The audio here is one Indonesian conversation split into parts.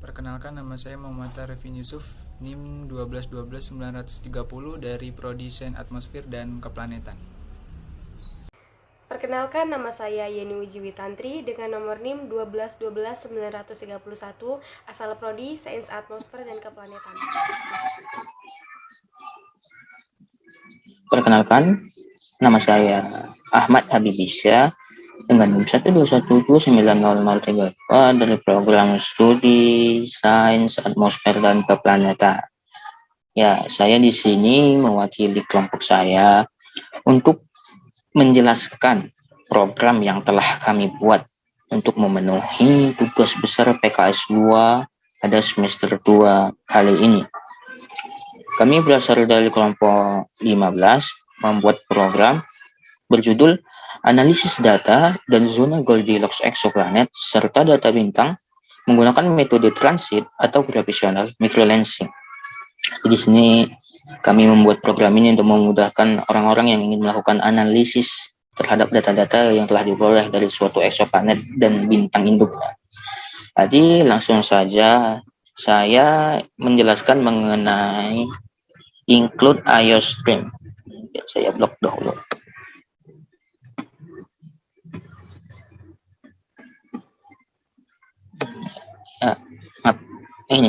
Perkenalkan, nama saya Muhammad Arifin Yusuf, NIM 1212930 dari Prodi Sains Atmosfer dan Keplanetan. Perkenalkan, nama saya Yeni Wijiwitantri dengan nomor NIM 1212931, asal Prodi Sains Atmosfer dan Keplanetan. Perkenalkan, nama saya Ahmad Habibisya dengan NIM 121290032 dari program studi Sains Atmosfer dan Keplanetan. Ya, saya di sini mewakili kelompok saya untuk menjelaskan program yang telah kami buat untuk memenuhi tugas besar PKS 2 pada semester 2 kali ini. Kami berasal dari kelompok 15 membuat program berjudul Analisis Data dan Zona Goldilocks Exoplanet serta data bintang menggunakan metode transit atau gravitational microlensing. Di sini kami membuat program ini untuk memudahkan orang-orang yang ingin melakukan analisis terhadap data-data yang telah diperoleh dari suatu eksoplanet dan bintang induknya. Jadi langsung saja saya menjelaskan mengenai include IOStream. Saya blok dahulu. Ini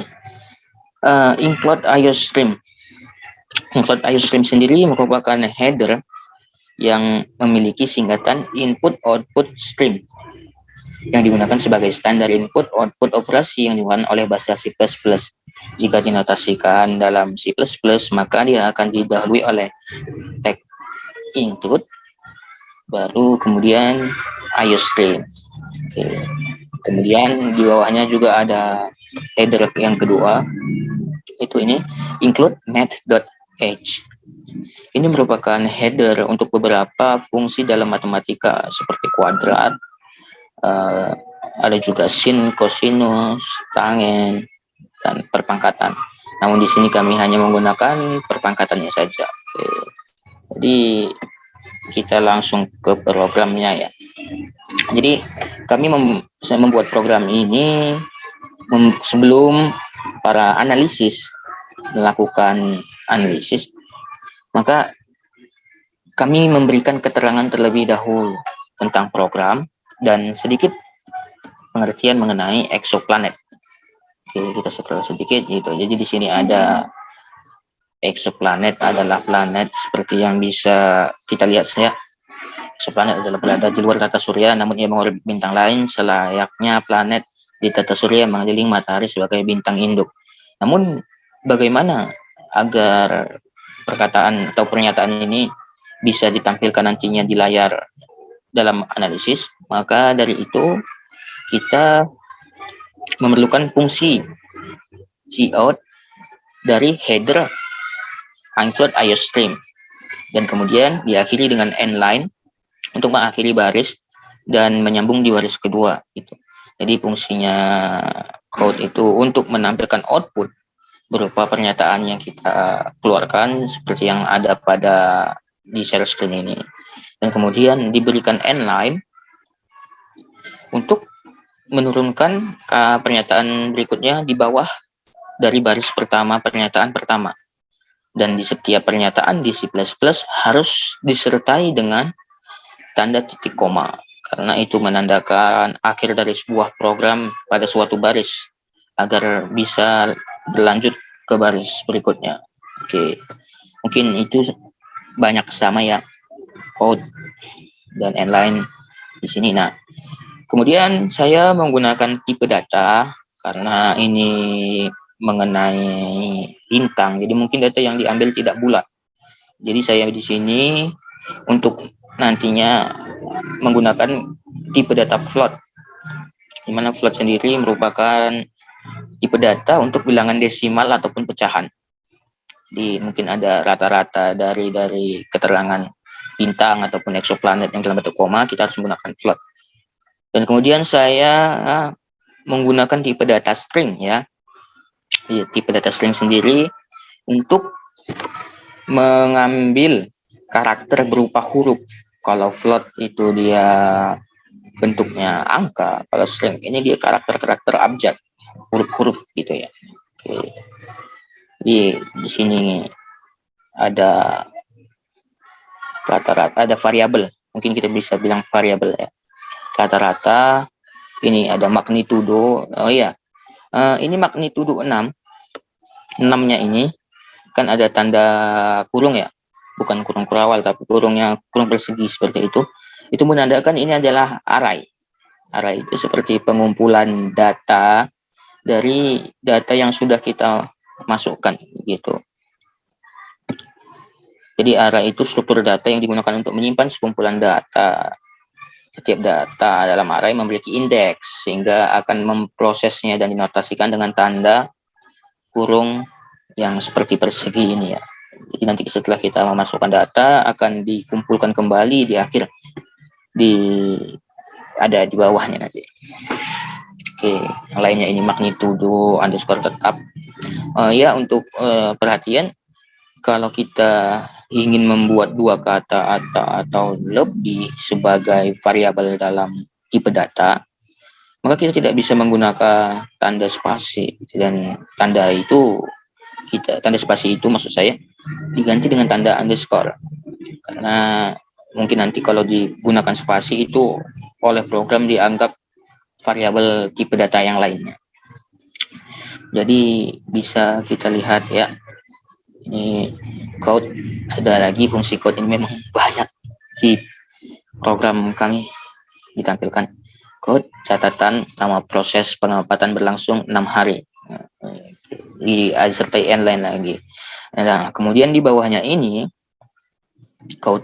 include IOStream. Include IOStream sendiri merupakan header yang memiliki singkatan input output stream yang digunakan sebagai standar input output operasi yang digunakan oleh bahasa C++. Jika dinotasikan dalam C++, maka dia akan didahului oleh tag include, baru kemudian IOStream. Oke. Kemudian di bawahnya juga ada header yang kedua, itu ini include math.h. Ini merupakan header untuk beberapa fungsi dalam matematika seperti kuadrat, ada juga sin, kosinus, tangen, dan perpangkatan. Namun di sini kami hanya menggunakan perpangkatannya saja. Oke. Jadi kita langsung ke programnya ya. Jadi kami membuat program ini sebelum para analisis melakukan analisis, maka kami memberikan keterangan terlebih dahulu tentang program dan sedikit pengertian mengenai exoplanet. Oke, kita scroll sedikit gitu. Jadi di sini ada exoplanet adalah planet seperti yang bisa kita lihat ya. Exoplanet adalah berada di luar tata surya namun ia mengorbit bintang lain selayaknya planet di tata surya mengelilingi matahari sebagai bintang induk. Namun bagaimana agar perkataan atau pernyataan ini bisa ditampilkan nantinya di layar dalam analisis? Maka dari itu kita memerlukan fungsi cout dari header include IOStream dan kemudian diakhiri dengan endline untuk mengakhiri baris dan menyambung di baris kedua gitu. Jadi fungsinya code itu untuk menampilkan output berupa pernyataan yang kita keluarkan seperti yang ada pada di share screen ini. Dan kemudian diberikan endline untuk menurunkan pernyataan berikutnya di bawah dari baris pertama pernyataan pertama. Dan di setiap pernyataan di C++ harus disertai dengan tanda titik koma, karena itu menandakan akhir dari sebuah program pada suatu baris agar bisa berlanjut ke baris berikutnya. Oke, mungkin itu banyak sama ya code dan endline di sini. Nah, kemudian saya menggunakan tipe data karena ini mengenai bintang, jadi mungkin data yang diambil tidak bulat. Jadi saya di sini untuk nantinya menggunakan tipe data float, di mana float sendiri merupakan tipe data untuk bilangan desimal ataupun pecahan. Jadi mungkin ada rata-rata dari keterangan bintang ataupun exoplanet yang dalam bentuk koma, kita harus menggunakan float. Dan kemudian saya menggunakan tipe data string ya. Tipe data string sendiri untuk mengambil karakter berupa huruf. Kalau float itu dia bentuknya angka, kalau string ini dia karakter abjad. huruf-huruf gitu ya. Oke. Jadi di sini ada rata-rata, ada variabel, mungkin kita bisa bilang variabel ya. Rata-rata, ini ada magnitudo. Oh iya, ini magnitudo 6. 6-nya ini kan ada tanda kurung ya, bukan kurung kurawal tapi kurungnya kurung persegi seperti itu. Itu menandakan ini adalah array. Array itu seperti pengumpulan data dari data yang sudah kita masukkan gitu. Jadi array itu struktur data yang digunakan untuk menyimpan sekumpulan data. Setiap data dalam array memiliki indeks sehingga akan memprosesnya dan dinotasikan dengan tanda kurung yang seperti persegi ini ya. Jadi nanti setelah kita memasukkan data akan dikumpulkan kembali di akhir, ada di bawahnya nanti. Oke, yang lainnya ini magnitudo underscore tetap. Ya, untuk perhatian, kalau kita ingin membuat dua kata atau lebih sebagai variabel dalam tipe data, maka kita tidak bisa menggunakan tanda spasi, dan tanda spasi itu maksud saya diganti dengan tanda underscore, karena mungkin nanti kalau digunakan spasi itu oleh program dianggap variabel tipe data yang lainnya. Jadi bisa kita lihat ya, ini code, ada lagi fungsi code ini memang banyak di program kami ditampilkan. Code catatan nama proses pengamatan berlangsung 6 hari. Disertai endline lagi. Nah, kemudian di bawahnya ini code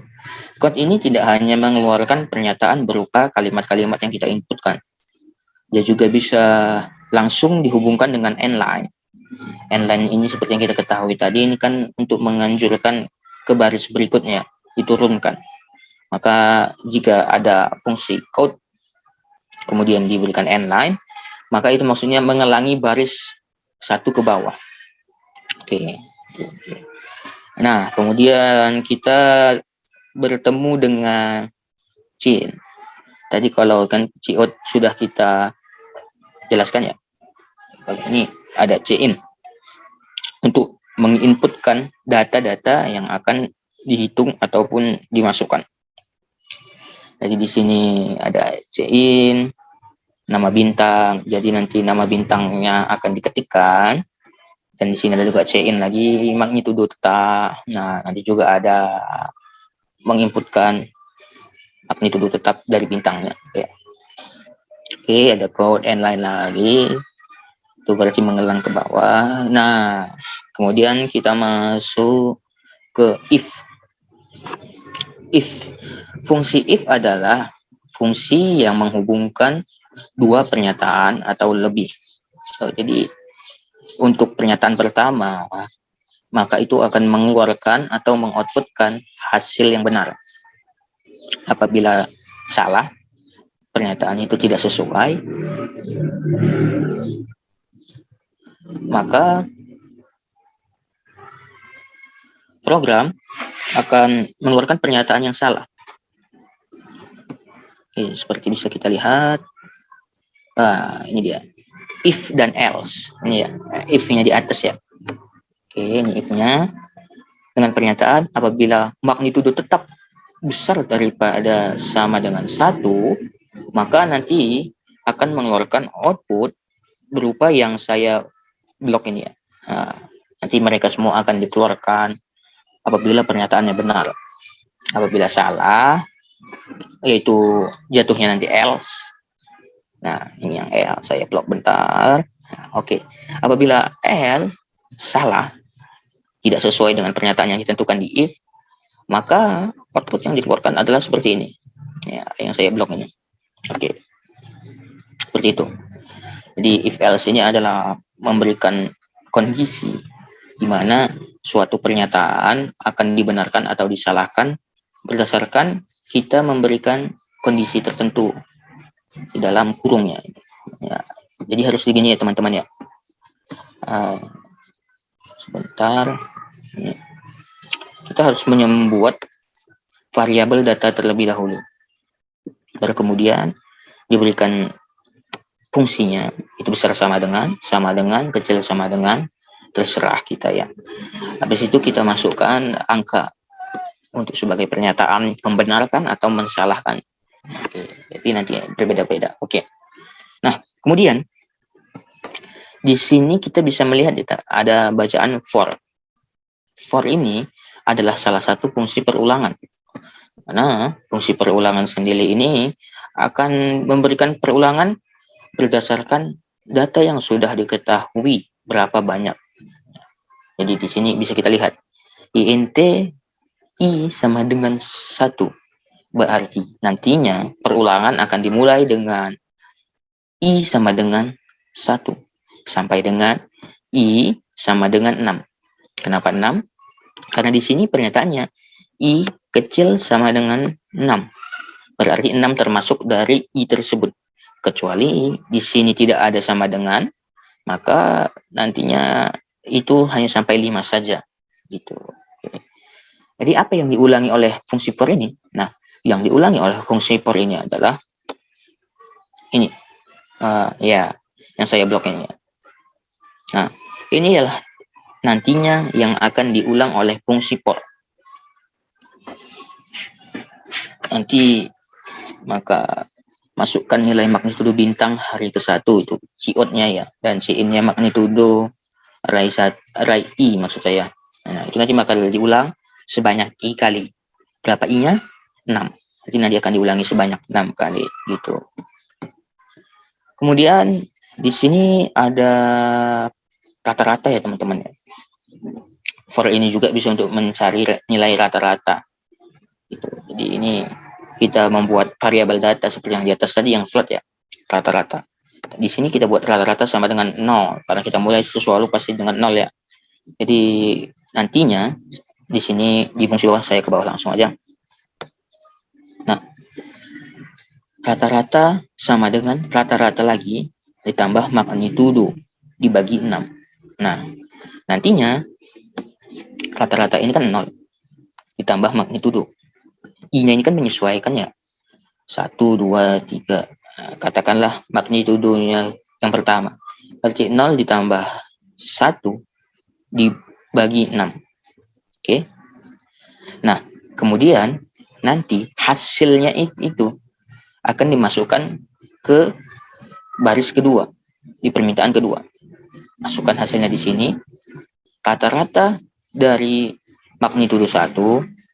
ini tidak hanya mengeluarkan pernyataan berupa kalimat-kalimat yang kita inputkan. Dia juga bisa langsung dihubungkan dengan endline. Endline ini seperti yang kita ketahui tadi, ini kan untuk menganjurkan ke baris berikutnya diturunkan. Maka jika ada fungsi code kemudian diberikan endline, maka itu maksudnya mengelangi baris satu ke bawah. Oke. Nah, kemudian kita bertemu dengan cin. Tadi kalau kan ciot sudah kita jelaskan ya. Kalau ini ada cin untuk menginputkan data-data yang akan dihitung ataupun dimasukkan. Jadi di sini ada cin, nama bintang. Jadi nanti nama bintangnya akan diketikkan. Dan di sini ada juga cin lagi magnitudo tetap. Nah, nanti juga ada menginputkan magnitudo tetap dari bintangnya. Oke, ada code endline lagi. Itu berarti mengelang ke bawah. Nah, kemudian kita masuk ke if. If. Fungsi if adalah fungsi yang menghubungkan dua pernyataan atau lebih. Jadi untuk pernyataan pertama, maka itu akan mengeluarkan atau mengoutputkan hasil yang benar. Apabila salah, pernyataan itu tidak sesuai, maka program akan mengeluarkan pernyataan yang salah. Oke, seperti bisa kita lihat, ini dia, if dan else. Ini ya, if-nya di atas ya. Oke, ini if-nya dengan pernyataan apabila magnitudo tetap besar daripada sama dengan 1, maka nanti akan mengeluarkan output berupa yang saya blok ini ya. Nah, nanti mereka semua akan dikeluarkan apabila pernyataannya benar. Apabila salah, yaitu jatuhnya nanti else. Nah, ini yang else, saya blok bentar. Oke. Apabila else salah, tidak sesuai dengan pernyataan yang ditentukan di if, maka output yang dikeluarkan adalah seperti ini. Ya, yang saya blok ini. Oke. Seperti itu. Jadi if else ini adalah memberikan kondisi di mana suatu pernyataan akan dibenarkan atau disalahkan berdasarkan kita memberikan kondisi tertentu di dalam kurungnya. Ya, jadi harus begini ya teman-teman ya. Sebentar. Ini. Kita harus membuat variabel data terlebih dahulu. Baru kemudian diberikan fungsinya itu besar sama dengan, kecil sama dengan, terserah kita ya. Habis itu kita masukkan angka untuk sebagai pernyataan membenarkan atau mensalahkan. Oke, jadi nanti berbeda-beda. Oke. Nah, kemudian di sini kita bisa melihat ada bacaan for. For ini adalah salah satu fungsi perulangan. Karena fungsi perulangan sendiri ini akan memberikan perulangan berdasarkan data yang sudah diketahui berapa banyak. Jadi di sini bisa kita lihat int i sama dengan 1. Berarti nantinya perulangan akan dimulai dengan i sama dengan 1 sampai dengan i sama dengan 6. Kenapa 6? Karena di sini pernyataannya i kecil sama dengan 6. Berarti 6 termasuk dari i tersebut. Kecuali di sini tidak ada sama dengan, maka nantinya itu hanya sampai 5 saja. Gitu. Jadi apa yang diulangi oleh fungsi for ini? Nah, yang diulangi oleh fungsi for ini adalah ini. Ya, yang saya blok ini. Nah, ini adalah nantinya yang akan diulang oleh fungsi for. Nanti maka masukkan nilai magnitudo bintang hari ke-1 itu ciot-nya ya, dan cin-nya magnitudo rai i maksud saya. Nah, itu nanti bakal diulang sebanyak i kali. Berapa i-nya? 6. Jadi nanti akan diulangi sebanyak 6 kali gitu. Kemudian di sini ada rata-rata ya teman-teman. For ini juga bisa untuk mencari nilai rata-rata. Gitu. Jadi ini kita membuat variabel data seperti yang di atas tadi yang float ya, rata-rata. Di sini kita buat rata-rata sama dengan 0 karena kita mulai sesuatu pasti dengan 0 ya. Jadi nantinya di sini di fungsi bawah saya ke bawah langsung aja. Nah, rata-rata sama dengan rata-rata lagi ditambah magnitudo dibagi 6. Nah, nantinya rata-rata ini kan 0 ditambah magnitudo. I-nya ini kan menyesuaikannya. 1, 2, 3. Nah, katakanlah magnitudonya yang pertama. Berarti 0 ditambah 1 dibagi 6. Oke. Nah, kemudian nanti hasilnya itu akan dimasukkan ke baris kedua di permintaan kedua. Masukkan hasilnya di sini. Rata-rata dari magnitudo 1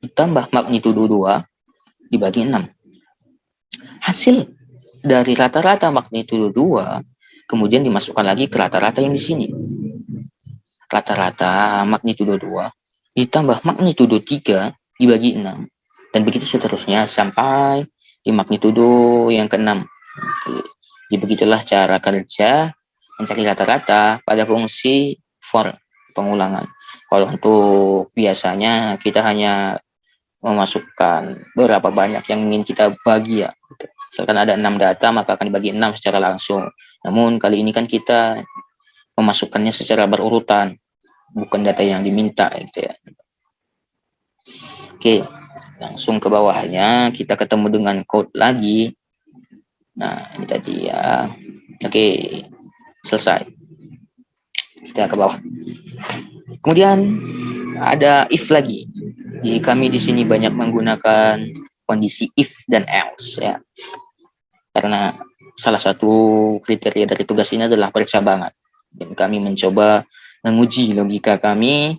ditambah magnitudo 2 dibagi 6. Hasil dari rata-rata magnitudo 2 kemudian dimasukkan lagi ke rata-rata yang di sini. Rata-rata magnitudo 2 ditambah magnitudo 3 dibagi 6. Dan begitu seterusnya sampai di magnitudo yang ke-6. Jadi begitulah cara kerja mencari rata-rata pada fungsi for pengulangan. Kalau untuk biasanya kita hanya memasukkan berapa banyak yang ingin kita bagi ya. Misalkan ada 6 data maka akan dibagi 6 secara langsung. Namun kali ini kan kita memasukkannya secara berurutan, bukan data yang diminta gitu ya. Oke, langsung ke bawahnya kita ketemu dengan code lagi. Nah, ini tadi ya. Oke, selesai. Kita ke bawah. Kemudian ada if lagi. Jadi kami di sini banyak menggunakan kondisi if dan else ya. Karena salah satu kriteria dari tugas ini adalah percabangan. Dan kami mencoba menguji logika kami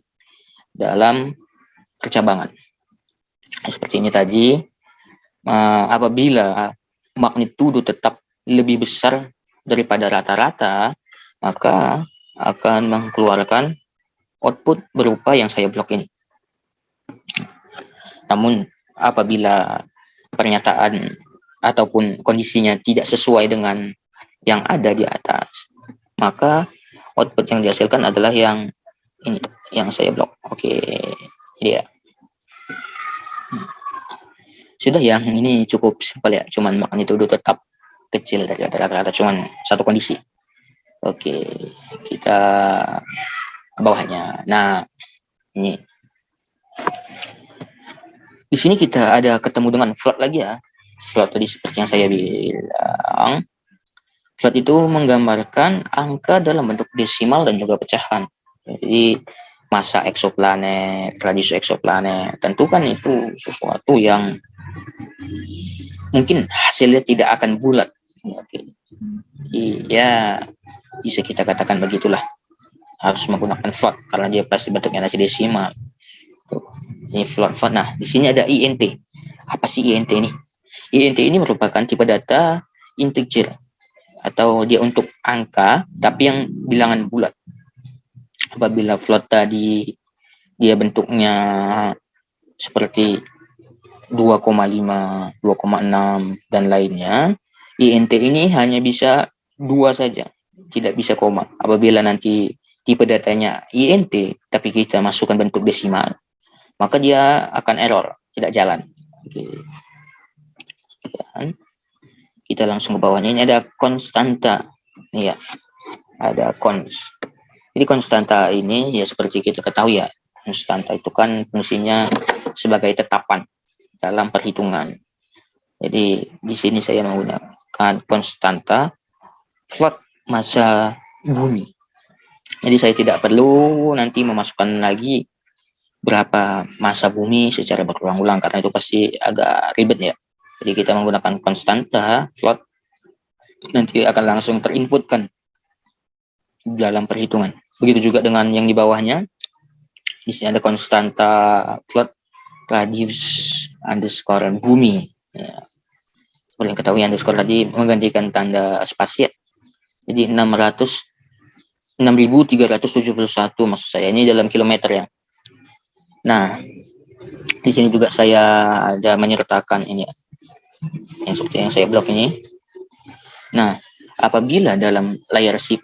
dalam percabangan. Seperti ini tadi, apabila magnitudo tetap lebih besar daripada rata-rata, maka akan mengeluarkan output berupa yang saya blok ini. Namun apabila pernyataan ataupun kondisinya tidak sesuai dengan yang ada di atas, maka output yang dihasilkan adalah yang ini, yang saya blok. Oke, ya. Sudah ya, ini cukup simpel ya, cuman magnitudo tetap kecil dari rata-rata, cuman satu kondisi. Oke, kita ke bawahnya. Nah, ini di sini kita ada ketemu dengan float lagi ya. Float tadi seperti yang saya bilang Float itu menggambarkan angka dalam bentuk desimal dan juga pecahan. Jadi masa eksoplanet, radius eksoplanet, tentukan itu sesuatu yang mungkin hasilnya tidak akan bulat. Oke. Ya, bisa kita katakan begitulah. Harus menggunakan float karena dia pasti bentuknya nanti desimal. Ini float. Nah, di sini ada INT. Apa sih INT ini? INT ini merupakan tipe data integer atau dia untuk angka tapi yang bilangan bulat. Apabila float tadi dia bentuknya seperti 2,5, 2,6 dan lainnya, INT ini hanya bisa 2 saja, tidak bisa koma. Apabila nanti tipe datanya INT tapi kita masukkan bentuk desimal, maka dia akan error, tidak jalan. Oke. Kita langsung ke bawahnya. Ini ada konstanta. Nih ya, ada cons. Jadi konstanta ini ya seperti kita ketahui ya, konstanta itu kan fungsinya sebagai tetapan dalam perhitungan. Jadi di sini saya menggunakan konstanta float massa bumi. Jadi saya tidak perlu nanti memasukkan lagi berapa massa bumi secara berulang-ulang karena itu pasti agak ribet ya. Jadi kita menggunakan konstanta float nanti akan langsung terinputkan dalam perhitungan. Begitu juga dengan yang di bawahnya. Di sini ada konstanta float radius underscore bumi. Ya. Seperti yang ketahui underscore tadi menggantikan tanda spasi. Jadi 6.371 maksud saya ini dalam kilometer ya. Nah, di sini juga saya ada menyertakan ini ya. Yang seperti yang saya blok ini. Nah, apabila dalam layar C++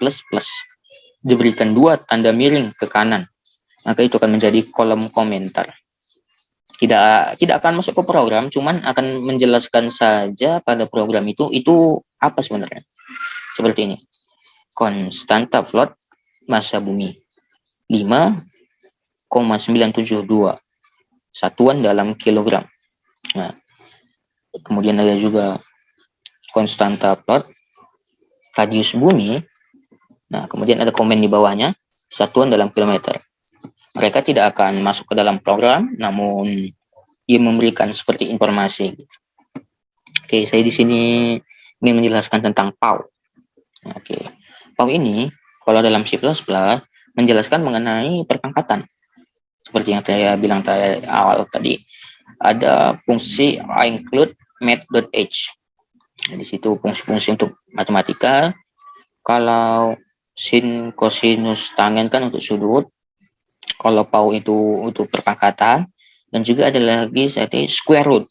diberikan 2 tanda miring ke kanan, maka itu akan menjadi kolom komentar. Tidak akan masuk ke program, cuman akan menjelaskan saja pada program itu apa sebenarnya. Seperti ini. Konstanta float massa bumi 5,972 satuan dalam kilogram. Nah, kemudian ada juga konstanta plot radius bumi. Nah, kemudian ada komen di bawahnya satuan dalam kilometer. Mereka tidak akan masuk ke dalam program, namun ia memberikan seperti informasi. Oke, saya di sini ingin menjelaskan tentang PAU. Oke, PAU ini kalau dalam C++ menjelaskan mengenai perpangkatan. Seperti yang saya bilang awal tadi, ada fungsi include math.h. Di situ fungsi-fungsi untuk matematika. Kalau sin, kosinus, tangen kan untuk sudut. Kalau PAU itu untuk perpangkatan. Dan juga ada lagi square root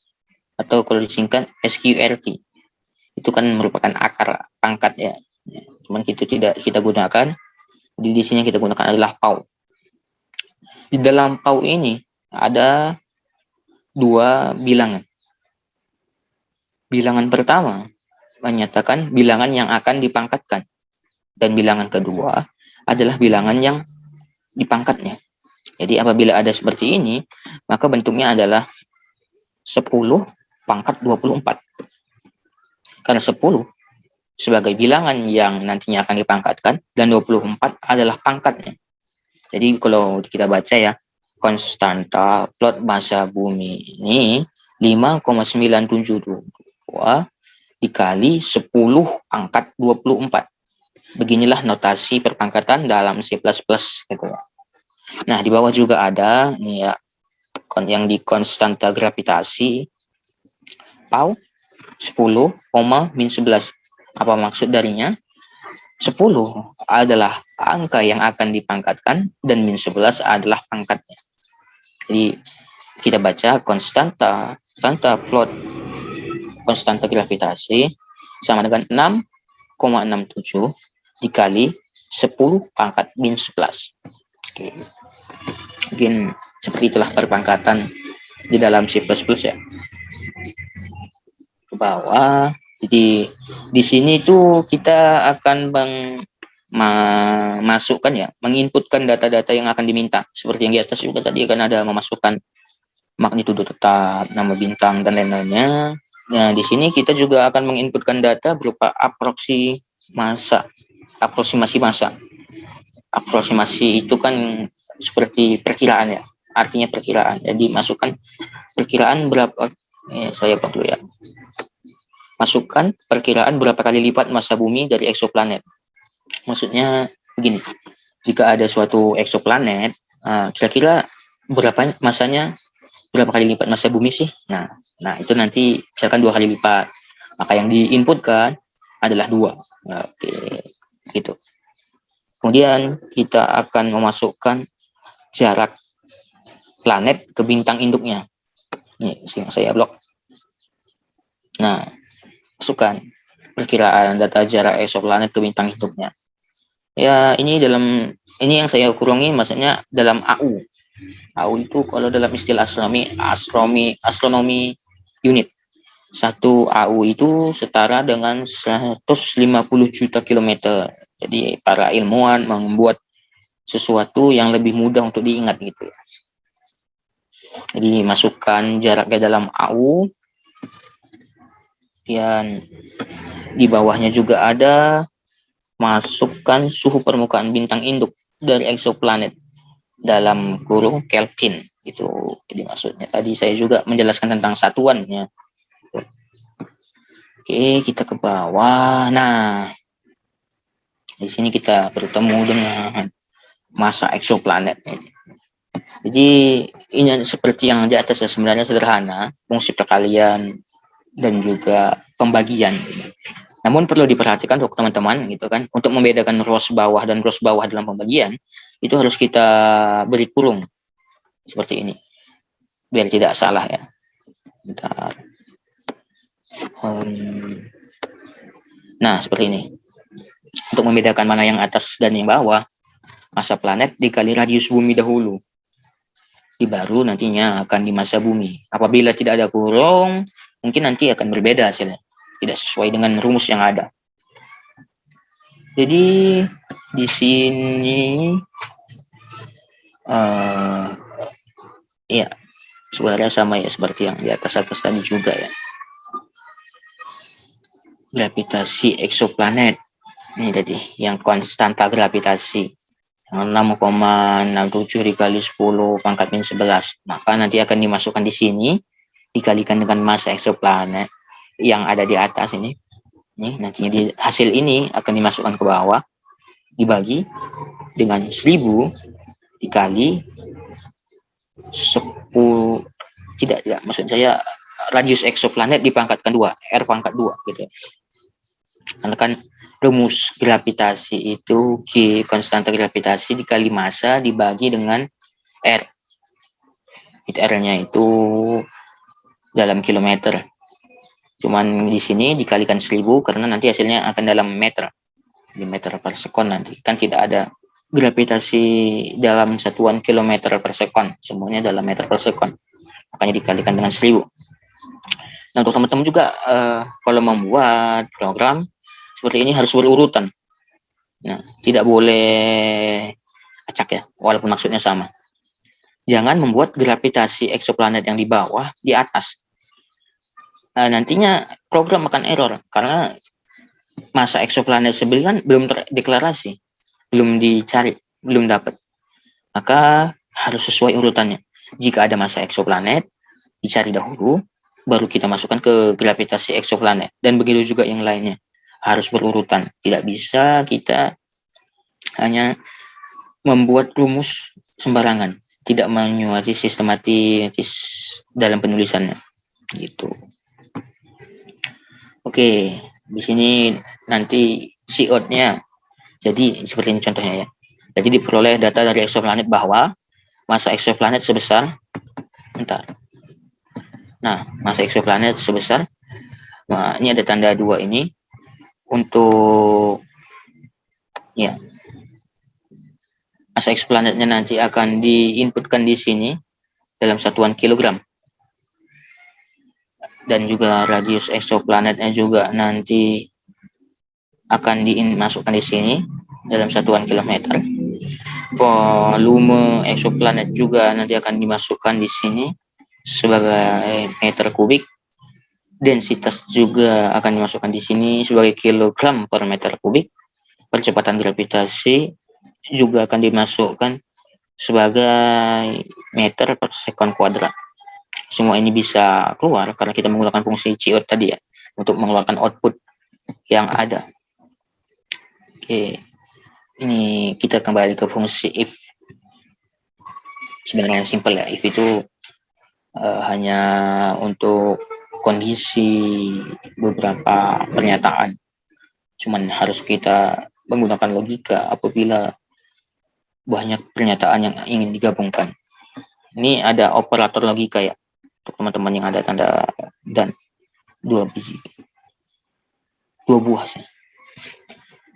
atau kalau disingkat SQRT. Itu kan merupakan akar pangkat ya. Cuman itu tidak kita gunakan. Di sini yang kita gunakan adalah PAU. Di dalam PAU ini ada 2 bilangan. Bilangan pertama menyatakan bilangan yang akan dipangkatkan. Dan bilangan kedua adalah bilangan yang dipangkatnya. Jadi apabila ada seperti ini, maka bentuknya adalah 10 pangkat 24. Karena 10 sebagai bilangan yang nantinya akan dipangkatkan dan 24 adalah pangkatnya. Jadi kalau kita baca ya, konstanta plot massa bumi ini 5,972 dikali 10 pangkat 24. Beginilah notasi perpangkatan dalam C++ gitu ya. Nah, di bawah juga ada nih ya yang di konstanta gravitasi PAU 10, min 11. Apa maksud darinya? 10 adalah angka yang akan dipangkatkan dan min 11 adalah pangkatnya. Jadi kita baca konstanta plot konstanta gravitasi sama dengan 6,67 dikali 10 pangkat min 11. Oke. Mungkin seperti itulah perpangkatan di dalam C++ ya. Ke bawah. Jadi di sini tuh kita akan masukkan ya, menginputkan data-data yang akan diminta. Seperti yang di atas juga tadi kan ada memasukkan magnitudo tetap, nama bintang dan lain-lainnya. Nah, di sini kita juga akan menginputkan data berupa aproksi masa, aproksimasi masa. Aproksimasi itu kan seperti perkiraan ya, artinya perkiraan. Jadi masukkan perkiraan berapa, saya buat dulu ya. Masukkan perkiraan berapa kali lipat masa bumi dari eksoplanet. Maksudnya begini, jika ada suatu eksoplanet, kira-kira berapa masanya, berapa kali lipat masa bumi sih? Nah itu nanti misalkan 2 kali lipat, maka yang diinputkan adalah 2. Oke, gitu. Kemudian kita akan memasukkan jarak planet ke bintang induknya. Ini saya blok. Nah, masukkan perkiraan data jarak eksoplanet ke bintang induknya. Ya, ini yang saya kurangi maksudnya dalam AU. AU itu kalau dalam istilah astronomi unit. 1 AU itu setara dengan 150 juta kilometer. Jadi para ilmuwan membuat sesuatu yang lebih mudah untuk diingat gitu ya. Jadi masukkan jaraknya dalam AU. Dan di bawahnya juga ada masukkan suhu permukaan bintang induk dari eksoplanet dalam kurung Kelvin. Itu jadi maksudnya. Tadi saya juga menjelaskan tentang satuannya. Oke, kita ke bawah. Nah, di sini kita bertemu dengan masa eksoplanet. Jadi ini seperti yang di atas ya, sebenarnya sederhana, fungsi perkalian dan juga pembagian. Namun perlu diperhatikan untuk teman-teman gitu kan, untuk membedakan ruas bawah dan ruas bawah dalam pembagian itu harus kita beri kurung seperti ini biar tidak salah ya. Bentar. Nah, seperti ini. Untuk membedakan mana yang atas dan yang bawah, masa planet dikali radius bumi dahulu. Baru nantinya akan di masa bumi. Apabila tidak ada kurung, mungkin nanti akan berbeda hasilnya. Tidak sesuai dengan rumus yang ada. Jadi di sini ya sebenarnya sama ya seperti yang di atas tadi juga ya. Gravitasi eksoplanet ini tadi yang konstanta gravitasi 6,67 dikali 10 pangkat min 11. Maka nanti akan dimasukkan di sini dikalikan dengan masa eksoplanet yang ada di atas ini. Nih, nantinya di hasil ini akan dimasukkan ke bawah, dibagi dengan 1000 dikali 10, tidak maksud saya radius eksoplanet dipangkatkan 2, R pangkat 2 gitu. Karena kan rumus gravitasi itu G konstanta gravitasi dikali massa dibagi dengan R. R-nya itu dalam kilometer. Cuman di sini dikalikan 1000 karena nanti hasilnya akan dalam meter. Di meter per sekon nanti. Kan tidak ada gravitasi dalam satuan kilometer per sekon. Semuanya dalam meter per sekon. Makanya dikalikan dengan 1000. Nah, untuk teman-teman juga kalau membuat program seperti ini harus berurutan. Nah, tidak boleh acak ya, walaupun maksudnya sama. Jangan membuat gravitasi eksoplanet yang di bawah di atas. Nantinya program akan error karena masa eksoplanet sebelumnya kan belum terdeklarasi, belum dicari, belum dapat. Maka harus sesuai urutannya. Jika ada masa eksoplanet, dicari dahulu, baru kita masukkan ke gravitasi eksoplanet. Dan begitu juga yang lainnya. Harus berurutan. Tidak bisa kita hanya membuat rumus sembarangan. Tidak menyuati sistematis dalam penulisannya. Gitu. Oke, di sini nanti COD-nya. Jadi seperti ini contohnya ya. Jadi diperoleh data dari eksoplanet bahwa masa eksoplanet sebesar masa eksoplanet sebesar, ini ada tanda 2 ini untuk ya masa eksplanetnya nanti akan diinputkan di sini dalam satuan kilogram, dan juga radius eksoplanetnya juga nanti akan dimasukkan di sini dalam satuan kilometer. Volume eksoplanet juga nanti akan dimasukkan di sini sebagai meter kubik, Densitas juga akan dimasukkan di sini sebagai kilogram per meter kubik. Percepatan gravitasi juga akan dimasukkan sebagai meter per sekon kuadrat. Semua ini bisa keluar karena kita menggunakan fungsi COUT tadi ya, untuk mengeluarkan output yang ada. Oke, ini kita kembali ke fungsi if. Sebenarnya simpel ya, if itu hanya untuk kondisi beberapa pernyataan. Cuman harus kita menggunakan logika apabila banyak pernyataan yang ingin digabungkan. Ini ada operator logika ya, untuk teman-teman yang ada tanda dan dua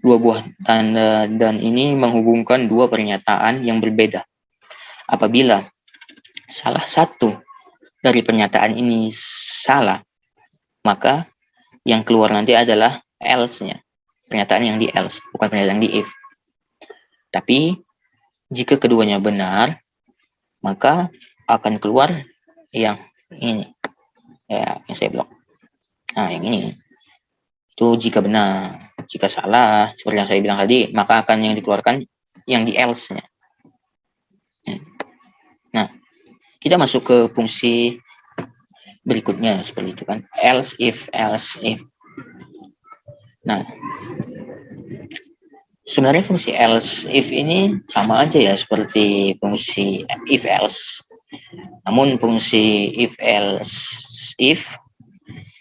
buah tanda dan ini menghubungkan dua pernyataan yang berbeda. Apabila salah satu dari pernyataan ini salah, maka yang keluar nanti adalah else-nya. Pernyataan yang di else, bukan pernyataan yang di if. Tapi jika keduanya benar, maka akan keluar yang ini. Ya, yang saya blok. Nah, yang ini. Itu jika benar. Jika salah, seperti yang saya bilang tadi, maka akan yang dikeluarkan yang di else-nya. Nah, kita masuk ke fungsi berikutnya seperti itu kan. Else if. Nah, sebenarnya fungsi else if ini sama aja ya seperti fungsi if else. Namun fungsi if else if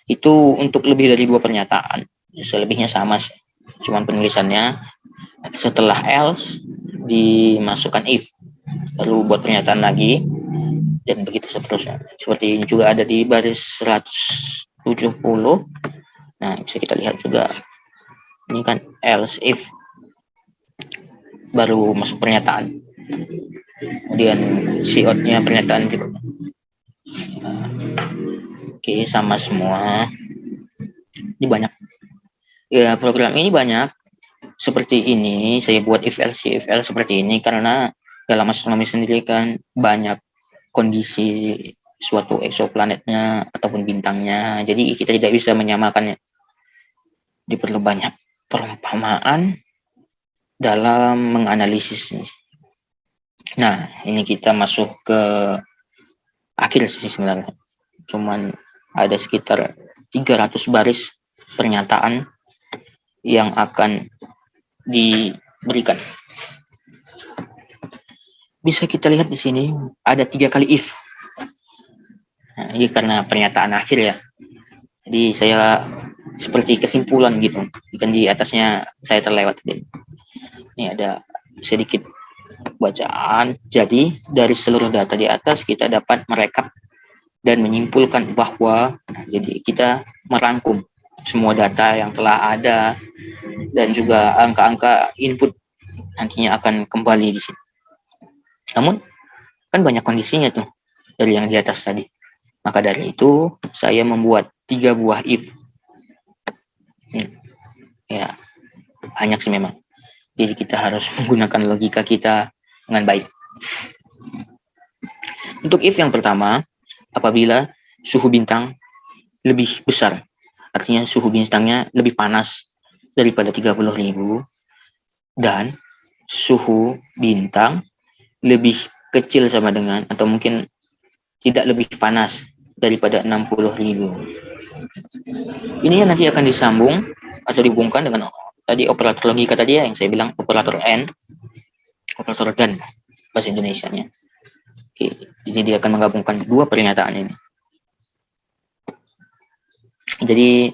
itu untuk lebih dari dua pernyataan. Selebihnya sama sih. Cuman penulisannya setelah else dimasukkan if. Lalu buat pernyataan lagi dan begitu seterusnya. Seperti ini juga ada di baris 170. Nah, bisa kita lihat juga. Ini kan else if baru masuk pernyataan. Kemudian COUT-nya pernyataan gitu. Oke, sama semua. Ini banyak. Ya, program ini banyak. Seperti ini, saya buat if else seperti ini karena dalam astronomi sendiri kan banyak kondisi suatu eksoplanetnya ataupun bintangnya. Jadi kita tidak bisa menyamakannya. Diperlu banyak perumpamaan dalam menganalisis. Nah, ini kita masuk ke akhir sih sebenarnya. Cuman ada sekitar 300 baris pernyataan yang akan diberikan. Bisa kita lihat di sini ada 3 kali if. Nah, ini karena pernyataan akhir ya. Jadi saya seperti kesimpulan gitu. Kan di atasnya saya terlewat. Ini ada sedikit bacaan. Jadi dari seluruh data di atas kita dapat merekap dan menyimpulkan bahwa jadi kita merangkum semua data yang telah ada dan juga angka-angka input nantinya akan kembali di sini. Namun kan banyak kondisinya tuh dari yang di atas tadi. Maka dari itu saya membuat 3 buah if. Ya, banyak sih memang. Jadi kita harus menggunakan logika kita dengan baik. Untuk if yang pertama, apabila suhu bintang lebih besar, artinya suhu bintangnya lebih panas daripada 30.000 dan suhu bintang lebih kecil sama dengan atau mungkin tidak lebih panas daripada 60.000. Ini nanti akan disambung atau dihubungkan dengan tadi operator logika tadi ya yang saya bilang operator and, operator dan bahasa Indonesianya. Oke, jadi dia akan menggabungkan dua pernyataan ini. Jadi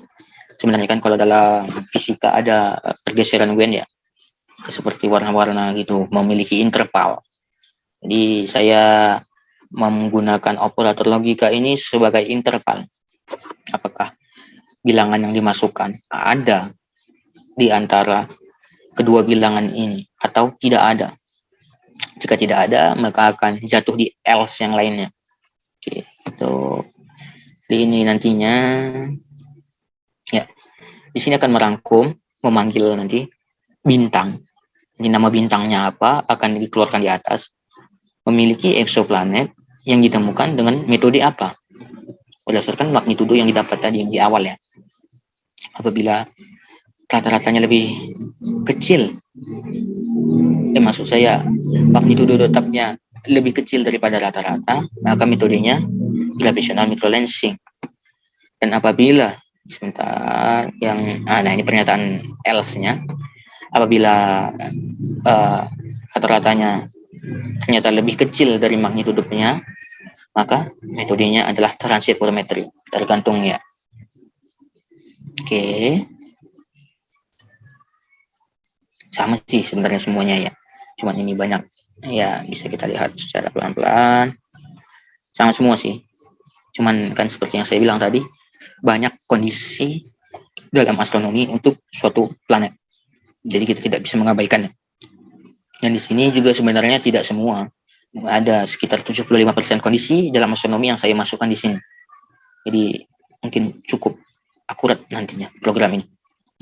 sebenarnya kan kalau dalam fisika ada pergeseran Wien ya, seperti warna-warna gitu, memiliki interval. Jadi saya menggunakan operator logika ini sebagai interval. Apakah bilangan yang dimasukkan ada di antara kedua bilangan ini atau tidak ada? Jika tidak ada, maka akan jatuh di else yang lainnya. Oke, itu ini nantinya ya. Di sini akan merangkum, memanggil nanti bintang. Ini nama bintangnya apa akan dikeluarkan di atas. Memiliki eksoplanet yang ditemukan dengan metode apa? berdasarkan magnitudo yang didapat tadi di awal ya. Apabila rata-ratanya lebih kecil, maksud saya magnitudo tetapnya lebih kecil daripada rata-rata, maka metodenya gravitational microlensing. Dan apabila nah ini pernyataan else-nya, apabila rata-ratanya ternyata lebih kecil dari magnitudonya, maka metodenya adalah transit photometry, tergantung ya. Oke. Sama sih sebenarnya semuanya ya. Cuman ini banyak ya, bisa kita lihat secara pelan-pelan. Sama semua sih. Cuman kan seperti yang saya bilang tadi, banyak kondisi dalam astronomi untuk suatu planet. Jadi kita tidak bisa mengabaikannya. Dan di sini juga sebenarnya tidak semua. Ada sekitar 75% kondisi dalam astronomi yang saya masukkan di sini. Jadi mungkin cukup akurat nantinya program ini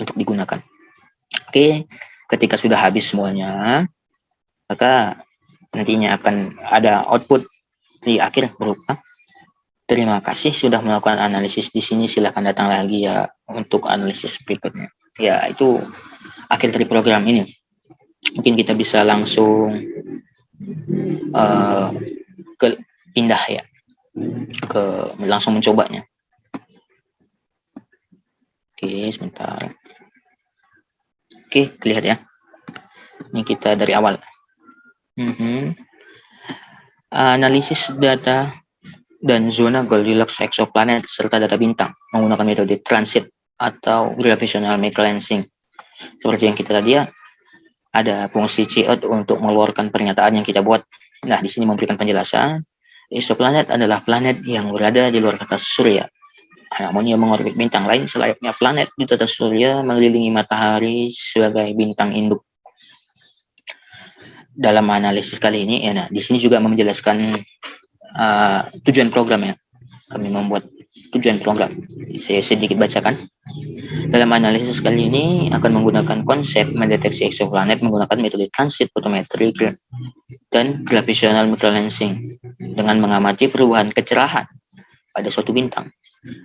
untuk digunakan. Oke, ketika sudah habis semuanya, maka nantinya akan ada output di akhir berupa terima kasih sudah melakukan analisis di sini, silakan datang lagi ya untuk analisis berikutnya. Ya, itu akhir dari program ini. Mungkin kita bisa langsung pindah ya, langsung mencobanya. Oke, sebentar. Oke, lihat ya. Ini kita dari awal. Analisis data dan zona Goldilocks exoplanet serta data bintang menggunakan metode transit atau gravitational microlensing. Seperti yang kita tadi ya, ada fungsi Cout untuk mengeluarkan pernyataan yang kita buat. Nah, di sini memberikan penjelasan. Exoplanet adalah planet yang berada di luar tata surya, namun ia mengorbit bintang lain selayaknya planet di tata surya mengelilingi matahari sebagai bintang induk. Dalam analisis kali ini, ya, nah, di sini juga menjelaskan tujuan program ya. Kami membuat tujuan program. Saya sedikit bacakan. Dalam analisis kali ini akan menggunakan konsep mendeteksi exoplanet menggunakan metode transit photometry dan gravitational microlensing dengan mengamati perubahan kecerahan pada suatu bintang.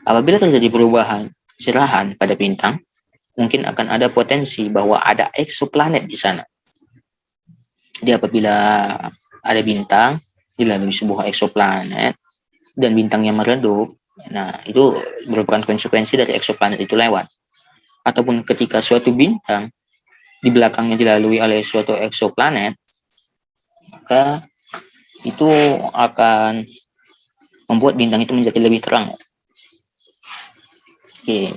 Apabila terjadi perubahan kecerahan pada bintang, mungkin akan ada potensi bahwa ada exoplanet di sana. Jadi apabila ada bintang dilalui sebuah exoplanet dan bintangnya meredup, nah itu merupakan konsekuensi dari exoplanet itu lewat. Ataupun ketika suatu bintang di belakangnya dilalui oleh suatu exoplanet, maka itu akan membuat bintang itu menjadi lebih terang. Oke.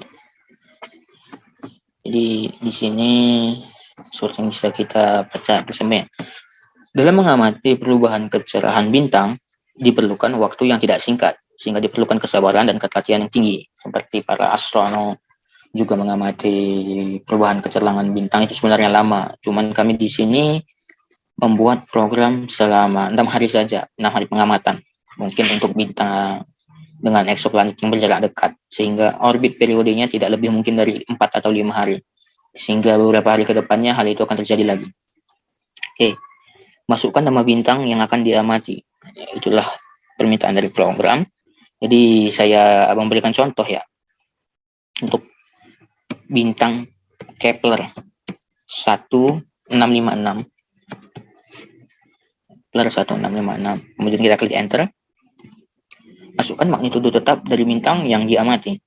Jadi di sini source yang bisa kita baca bersama. Dalam mengamati perubahan kecerahan bintang diperlukan waktu yang tidak singkat, sehingga diperlukan kesabaran dan ketelitian yang tinggi. Seperti para astronom juga mengamati perubahan kecerahan bintang itu sebenarnya lama. Cuman kami di sini membuat program selama 6 hari saja, 6 hari pengamatan. Mungkin untuk bintang dengan exoplanet yang berjarak dekat, sehingga orbit periodenya tidak lebih mungkin dari 4 atau 5 hari. Sehingga beberapa hari ke depannya hal itu akan terjadi lagi. Oke, masukkan nama bintang yang akan diamati. Itulah permintaan dari program. Jadi saya memberikan contoh ya. Untuk bintang Kepler 1656. Kepler 1656. Kemudian kita klik enter. Masukkan magnitudo tetap dari bintang yang diamati.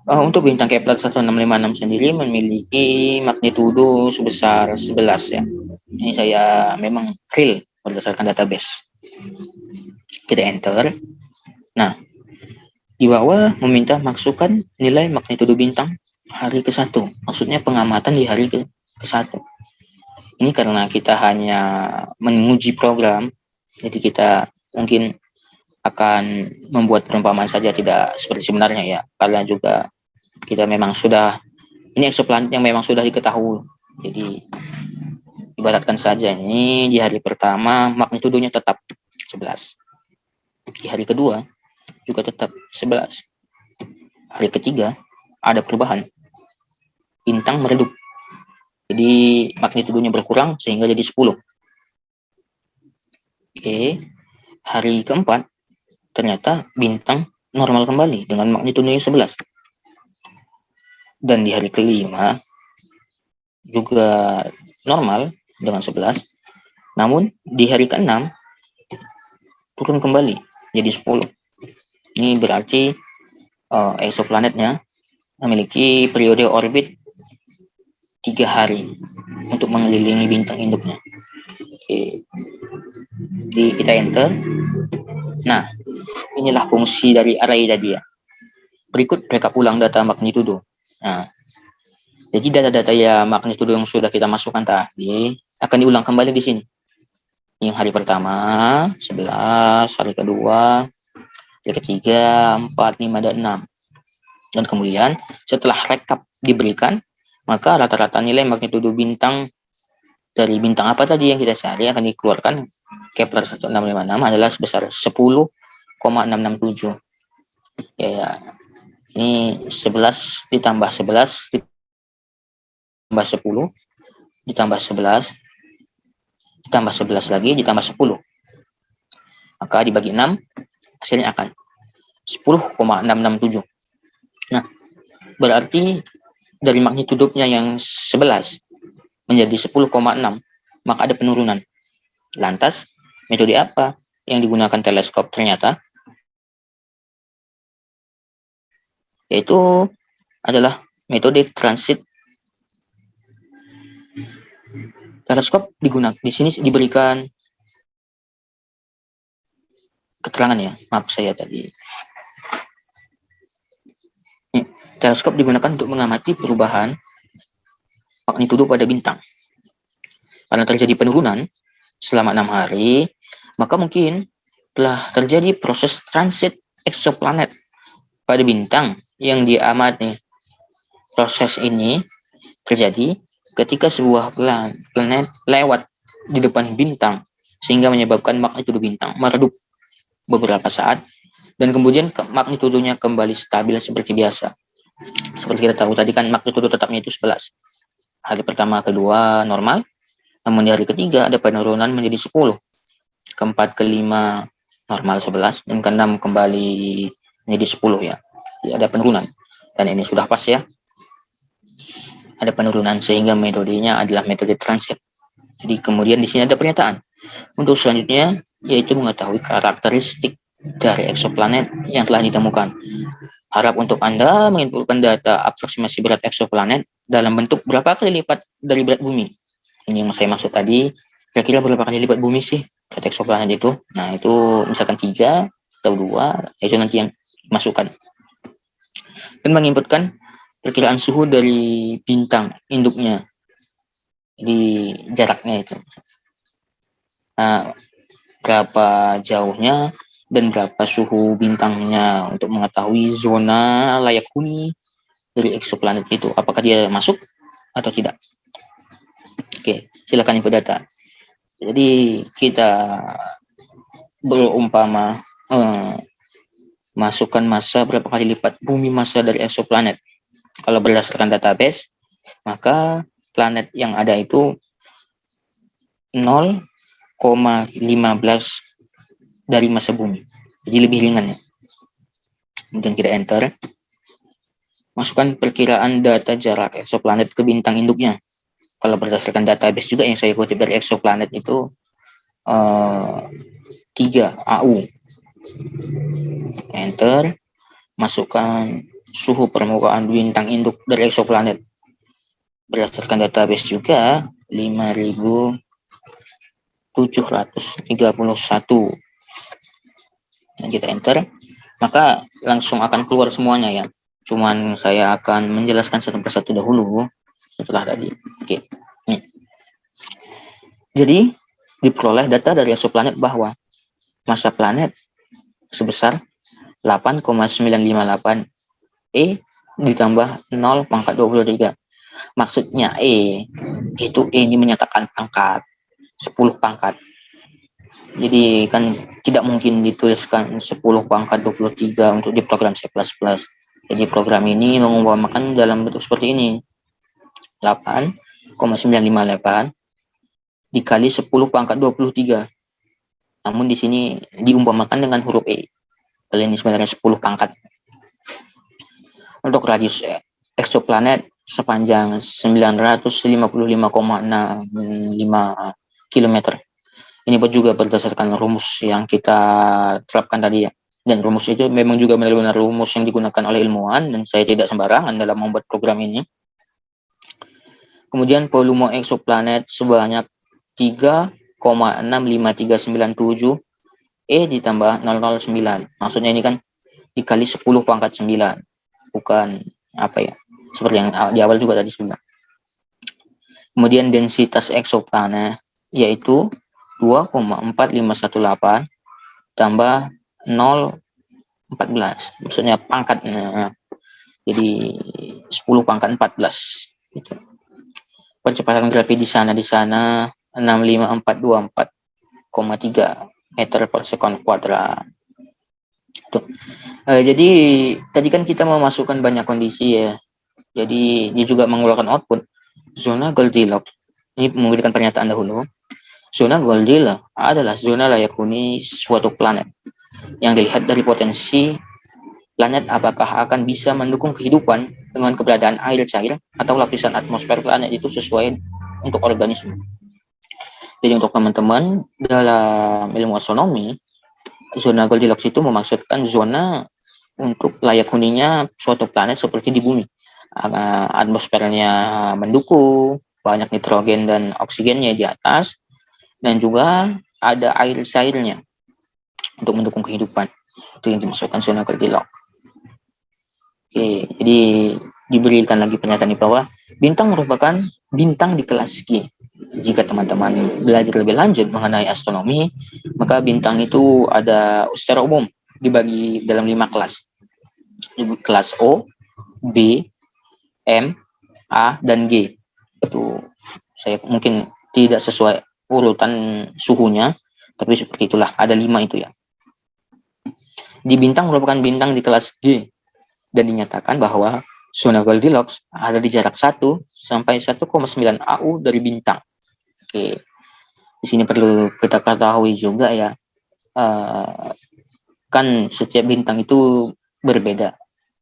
Untuk bintang Kepler 1656 sendiri memiliki magnitudo sebesar 11 ya. Ini saya memang real berdasarkan database. Kita enter. Nah, di bawah meminta masukkan nilai magnitudo bintang hari ke-1. Maksudnya pengamatan di hari ke-1. Ini karena kita hanya menguji program, jadi kita mungkin akan membuat perumpamaan saja, tidak seperti sebenarnya ya. Karena juga kita memang sudah, ini exoplanet yang memang sudah diketahui. Jadi ibaratkan saja ini di hari pertama magnitudonya tetap 11. Di hari kedua juga tetap 11. Hari ketiga ada perubahan. Bintang meredup. Jadi magnitudonya berkurang sehingga jadi 10. Oke. Hari keempat ternyata bintang normal kembali dengan magnitudonya 11. Dan di hari kelima juga normal dengan 11. Namun di hari ke-6 turun kembali jadi 10. Ini berarti eksoplanetnya memiliki periode orbit 3 hari untuk mengelilingi bintang induknya. Oke. Jadi kita enter. Nah, inilah fungsi dari array tadi ya. Berikut rekap ulang data magnitudo. Nah, jadi data-data ya magnitudo yang sudah kita masukkan tadi akan diulang kembali di sini. Yang hari pertama 11, hari kedua, hari ketiga 4, 5, dan 6. Dan kemudian setelah rekap diberikan, maka rata-rata nilai magnitudo bintang dari bintang apa tadi yang kita cari akan dikeluarkan. Kepler 1656 adalah sebesar 10,667. Ya, ini 11 ditambah 11 ditambah 10 ditambah 11 ditambah 11 lagi ditambah 10. Maka dibagi 6 hasilnya akan 10,667. Nah, berarti dari magnitudenya yang 11 menjadi 10,6, maka ada penurunan. Lantas, metode apa yang digunakan teleskop ternyata? Yaitu adalah metode transit. Teleskop digunakan di sini diberikan keterangan ya, maaf saya tadi. Teleskop digunakan untuk mengamati perubahan magnitudo pada bintang. Karena terjadi penurunan selama 6 hari, maka mungkin telah terjadi proses transit eksoplanet pada bintang yang diamati. Proses ini terjadi ketika sebuah planet lewat di depan bintang sehingga menyebabkan magnitudo bintang meredup beberapa saat dan kemudian magnitudonya kembali stabil seperti biasa. Seperti kita tahu tadi kan magnitudo tetapnya itu 11. Hari pertama, kedua normal, namun di hari ketiga ada penurunan menjadi 10. Keempat, kelima normal 11 dan keenam kembali menjadi 10 ya. Jadi ada penurunan. Dan ini sudah pas ya. Ada penurunan sehingga metodenya adalah metode transit. Jadi kemudian di sini ada pernyataan. Untuk selanjutnya yaitu mengetahui karakteristik dari eksoplanet yang telah ditemukan. Harap untuk Anda menginputkan data aproksimasi berat eksoplanet dalam bentuk berapa kali lipat dari berat bumi. Ini yang saya maksud tadi, kira-kira berapa kali lipat bumi sih berat eksoplanet itu. Nah itu misalkan 3 atau 2, itu nanti yang masukkan. Dan menginputkan perkiraan suhu dari bintang induknya di jaraknya itu. Nah, berapa jauhnya dan berapa suhu bintangnya untuk mengetahui zona layak huni dari eksoplanet itu. Apakah dia masuk atau tidak? Oke, silakan input data. Jadi kita berumpama masukkan massa berapa kali lipat bumi massa dari eksoplanet. Kalau berdasarkan database, maka planet yang ada itu 0,15 dari massa bumi. Jadi lebih ringan ya. Kemudian kita enter. Masukkan perkiraan data jarak eksoplanet ke bintang induknya. Kalau berdasarkan database juga yang saya kutip dari eksoplanet itu 3 AU. Enter. Masukkan suhu permukaan bintang induk dari eksoplanet. Berdasarkan database juga 5.731. Dan kita enter, maka langsung akan keluar semuanya ya. Cuman saya akan menjelaskan satu persatu dahulu setelah tadi. Oke. Nih. Jadi diperoleh data dari eksoplanet bahwa massa planet sebesar 8,958 E ditambah 0,23. Maksudnya E ini menyatakan pangkat 10 pangkat. Jadi kan tidak mungkin dituliskan 10 pangkat 23 untuk di program C++. Jadi program ini mengumpamakan dalam bentuk seperti ini. 8,958 dikali 10 pangkat 23. Namun di sini diumpamakan dengan huruf E. Kali ini sebenarnya 10 pangkat. Untuk radius eksoplanet sepanjang 955,65 km. Ini pun juga berdasarkan rumus yang kita terapkan tadi ya. Dan rumus itu memang juga benar-benar rumus yang digunakan oleh ilmuwan dan saya tidak sembarangan dalam membuat program ini. Kemudian volume eksoplanet sebanyak 3,65397 ditambah 009. Maksudnya ini kan dikali 10 pangkat 9. Bukan apa ya, seperti yang di awal juga tadi sudah. Kemudian densitas eksoplanet yaitu 2,4518 tambah 014. Maksudnya pangkat. Jadi 10 pangkat 14 gitu. Percepatan gravitasi di sana 65424,3 meter per sekon kuadrat. Jadi tadi kan kita memasukkan banyak kondisi ya. Jadi dia juga mengeluarkan output zona Goldilocks. Ini memberikan pernyataan dahulu. Zona Goldilocks adalah zona layak huni suatu planet yang dilihat dari potensi planet apakah akan bisa mendukung kehidupan dengan keberadaan air cair atau lapisan atmosfer planet itu sesuai untuk organisme. Jadi untuk teman-teman dalam ilmu astronomi, zona Goldilocks itu memaksudkan zona untuk layak huninya suatu planet seperti di bumi. Atmosfernya mendukung, banyak nitrogen dan oksigennya di atas, dan juga ada air cairnya untuk mendukung kehidupan. Itu yang dimasukkan zona Goldilocks. Oke, jadi diberikan lagi pernyataan bahwa bintang merupakan bintang di kelas G. Jika teman-teman belajar lebih lanjut mengenai astronomi, maka bintang itu ada secara umum dibagi dalam 5 kelas. Kelas O, B, M, A, dan G. Itu saya mungkin tidak sesuai urutan suhunya, tapi seperti itulah, ada 5 itu ya. Di bintang merupakan bintang di kelas G dan dinyatakan bahwa zona Goldilocks ada di jarak 1 sampai 1,9 AU dari bintang. Oke. Di sini perlu kita ketahui juga ya, kan setiap bintang itu berbeda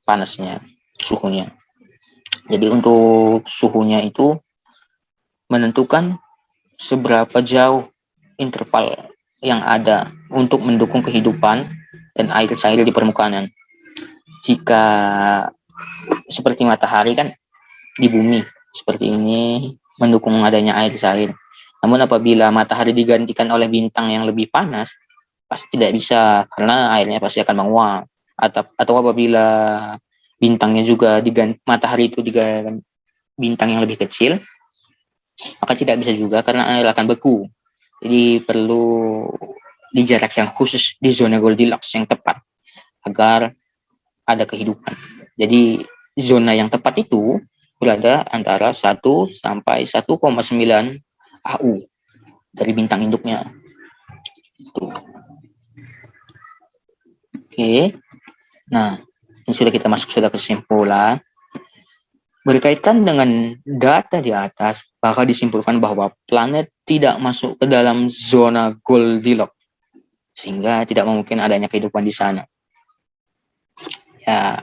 panasnya, suhunya. Jadi untuk suhunya itu menentukan seberapa jauh interval yang ada untuk mendukung kehidupan dan air cair di permukaan. Jika seperti matahari kan di bumi seperti ini mendukung adanya air cair. Namun apabila matahari digantikan oleh bintang yang lebih panas, pasti tidak bisa karena airnya pasti akan menguap. Atau apabila bintangnya juga matahari itu diganti bintang yang lebih kecil, maka tidak bisa juga karena air akan beku. Jadi perlu di jarak yang khusus di zona Goldilocks yang tepat agar ada kehidupan. Jadi zona yang tepat itu berada antara 1 sampai 1,9 AU dari bintang induknya. Itu. Oke. Nah, ini sudah kita masuk ke kesimpulan. Berkaitan dengan data di atas, maka disimpulkan bahwa planet tidak masuk ke dalam zona Goldilocks, sehingga tidak mungkin adanya kehidupan di sana. Ya,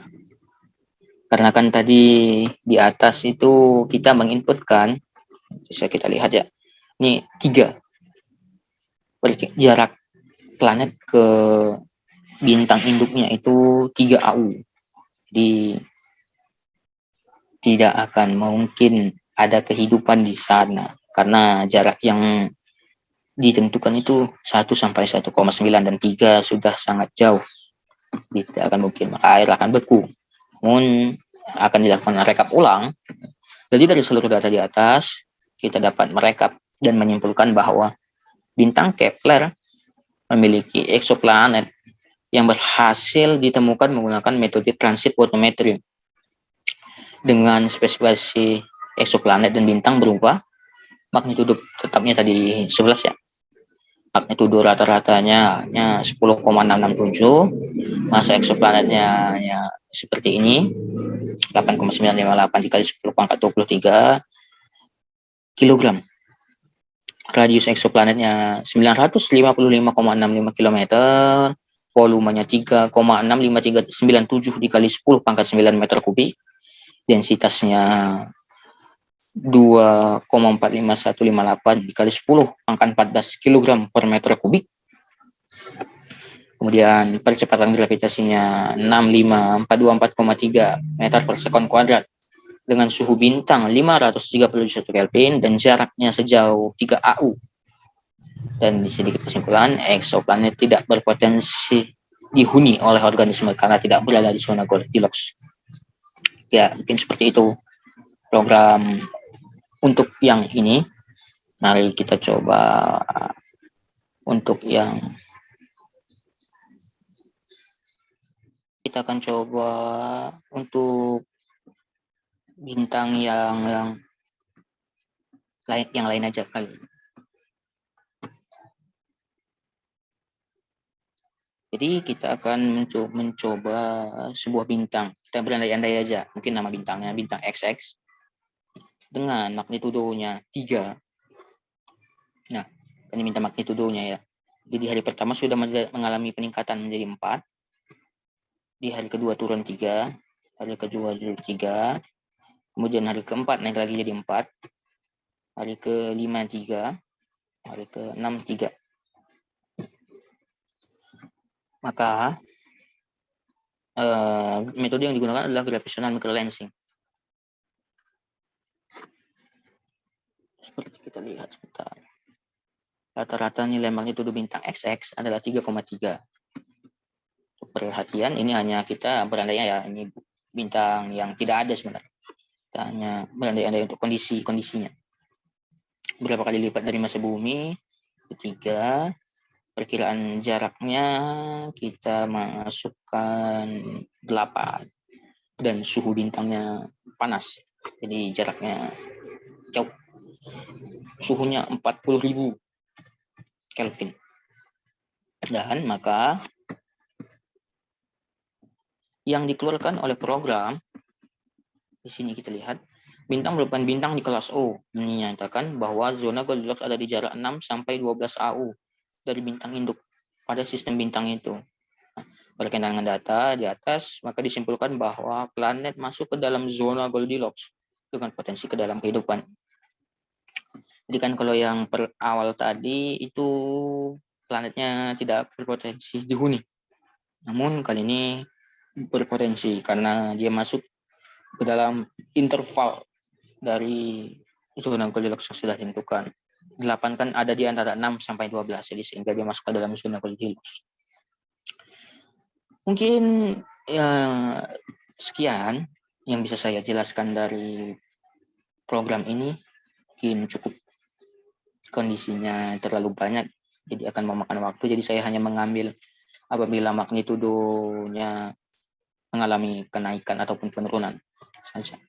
karena kan tadi di atas itu kita menginputkan, bisa kita lihat ya, ini 3 jarak planet ke bintang induknya itu 3 AU. Jadi tidak akan mungkin ada kehidupan di sana karena jarak yang ditentukan itu 1 sampai 1,9 dan 3 sudah sangat jauh. Jadi tidak akan mungkin, maka air akan beku. Namun akan dilakukan rekap ulang. Jadi dari seluruh data di atas kita dapat merekap dan menyimpulkan bahwa bintang Kepler memiliki eksoplanet yang berhasil ditemukan menggunakan metode transit photometry dengan spesifikasi eksoplanet dan bintang berupa magnitudo tetapnya tadi 11 ya. Magnitudo rata-ratanya hanya 10,667, masa eksoplanetnya ya seperti ini 8,958 dikali 10 pangkat 23 kilogram. Radius eksoplanetnya 955,65 km, volumenya 3,65397 dikali 10 pangkat 9 meter kubik, densitasnya 2,45158 dikali 10 pangkat 14 kg per meter kubik. Kemudian percepatan gravitasinya 65424,3 meter per sekon kuadrat dengan suhu bintang 531 Kelvin dan jaraknya sejauh 3 AU. Dan di sedikit kesimpulan, eksoplanet tidak berpotensi dihuni oleh organisme karena tidak berada di zona Goldilocks. Ya, mungkin seperti itu program untuk yang ini. Mari kita coba untuk yang kita akan coba untuk bintang yang lain aja kali. Jadi kita akan mencoba sebuah bintang. Kita berandai-andai aja. Mungkin nama bintangnya bintang XX dengan magnitudonya 3. Nah, ini minta magnitudonya ya. Jadi hari pertama sudah mengalami peningkatan menjadi 4. Di hari kedua turun 3. Hari kedua turun 3. Kemudian hari keempat naik lagi jadi 4. Hari kelima 3. Hari keenam 3. Maka metode yang digunakan adalah gravitational microlensing. Seperti kita lihat sebentar. Rata-rata nilai magnitudo bintang XX adalah 3,3. Untuk perhatian, ini hanya kita berandai ya, ini bintang yang tidak ada sebenarnya. Kita hanya berandai-andai untuk kondisinya. Berapa kali lipat dari massa bumi? Ketiga. Perkiraan jaraknya kita masukkan 8 dan suhu bintangnya panas, jadi jaraknya jauh. Suhunya 40.000 Kelvin. Dan maka yang dikeluarkan oleh program di sini kita lihat bintang merupakan bintang di kelas O, menyatakan bahwa zona Goldilocks ada di jarak 6 sampai 12 AU dari bintang induk pada sistem bintang itu. Nah, berkaitan dengan data di atas, maka disimpulkan bahwa planet masuk ke dalam zona Goldilocks dengan potensi ke dalam kehidupan. Jadi kan kalau yang per awal tadi itu planetnya tidak berpotensi dihuni. Namun kali ini berpotensi karena dia masuk ke dalam interval dari zona Goldilocks yang sudah ditentukan. 8 kan ada di antara 6 sampai 12, jadi sehingga dia masuk ke dalam zona Goldilocks. Mungkin ya, sekian yang bisa saya jelaskan dari program ini. Mungkin cukup, kondisinya terlalu banyak, jadi akan memakan waktu. Jadi saya hanya mengambil apabila magnitudonya mengalami kenaikan ataupun penurunan saja.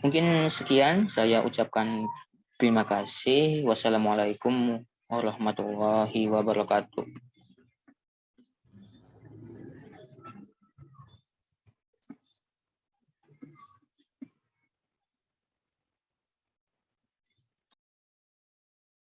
Mungkin sekian, saya ucapkan terima kasih. Wassalamualaikum warahmatullahi wabarakatuh.